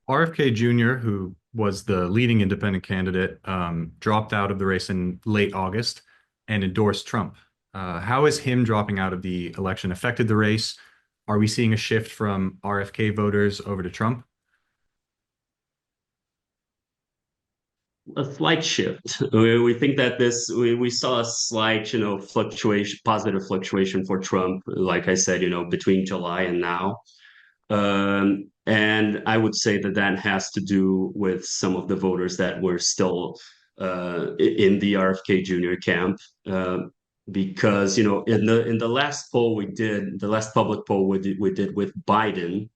RFK Jr., who was the leading independent candidate, dropped out of the race in late August and endorsed Trump. How has him dropping out of the election affected the race? Are we seeing a shift from RFK voters over to Trump? A slight shift. We think that we saw a slight, fluctuation, positive fluctuation for Trump, like I said, between July and now. And I would say that that has to do with some of the voters that were still in the RFK Jr. camp. Because in the last poll we did, the last public poll we did with Biden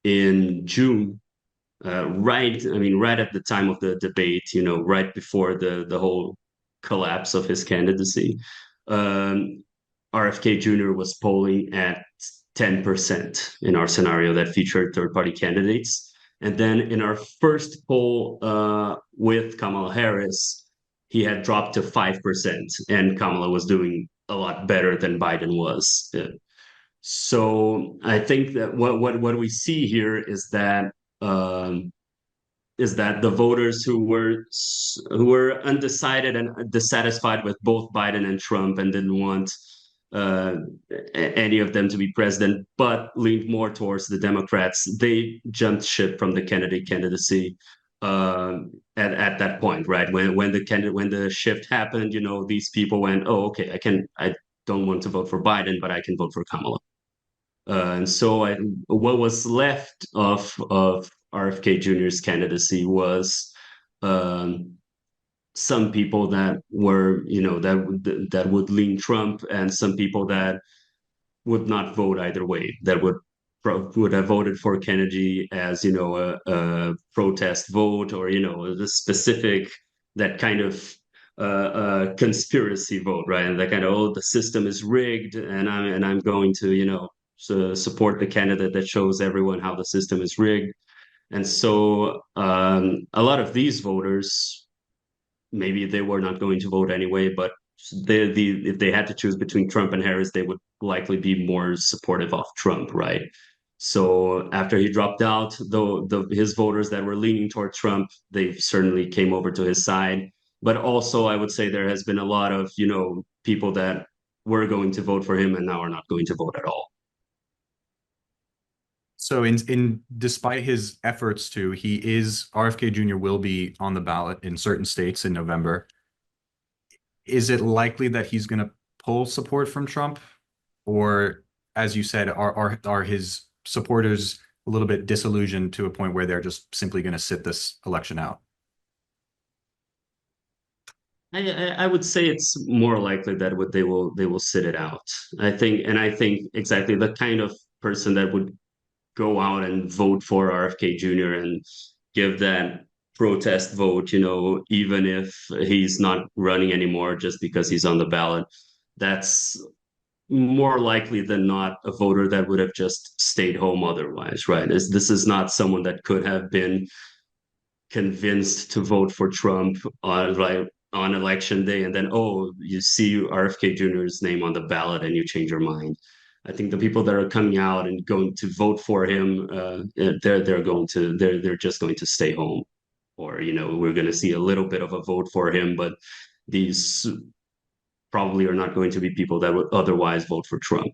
in June, right at the time of the debate, right before the whole collapse of his candidacy, um, RFK Jr. was polling at 10% in our scenario that featured third-party candidates. And then in our first poll with Kamala Harris, he had dropped to 5%, and Kamala was doing a lot better than Biden was. So I think that what we see here um, is that the voters who were undecided and dissatisfied with both Biden and Trump and didn't want uh, any of them to be president, but leaned more towards the Democrats, they jumped ship from the Kennedy candidacy uh, at that point, right? When the shift happened, these people went, oh, okay, I don't want to vote for Biden, but I can vote for Kamala. And so what was left of RFK Jr.'s candidacy was um, some people that were, that would lean Trump, and some people that would not vote either way, that would have voted for Kennedy as, a protest vote, or, the specific, that kind of conspiracy vote, right? And that kind of, oh, the system is rigged, and I'm going to, support the candidate that shows everyone how the system is rigged. And so a lot of these voters, maybe they were not going to vote anyway, but if they had to choose between Trump and Harris, they would likely be more supportive of Trump, right? So after he dropped out, though his voters that were leaning toward Trump, they certainly came over to his side. But also, I would say there has been a lot of, people that were going to vote for him and now are not going to vote at all. So in despite his efforts to, he is RFK Jr. will be on the ballot in certain states in November. Is it likely that he's going to pull support from Trump? Or, as you said, are his supporters a little bit disillusioned to a point where they're just simply going to sit this election out? I would say it's more likely that they will sit it out. I think exactly the kind of person that would go out and vote for RFK Jr. and give that protest vote, even if he's not running anymore just because he's on the ballot. That's more likely than not a voter that would have just stayed home otherwise, right? This is not someone that could have been convinced to vote for Trump on election day, and then, oh, you see RFK Jr.'s name on the ballot and you change your mind. I think the people that are coming out and going to vote for him, they're just going to stay home, or we're going to see a little bit of a vote for him, but these probably are not going to be people that would otherwise vote for Trump.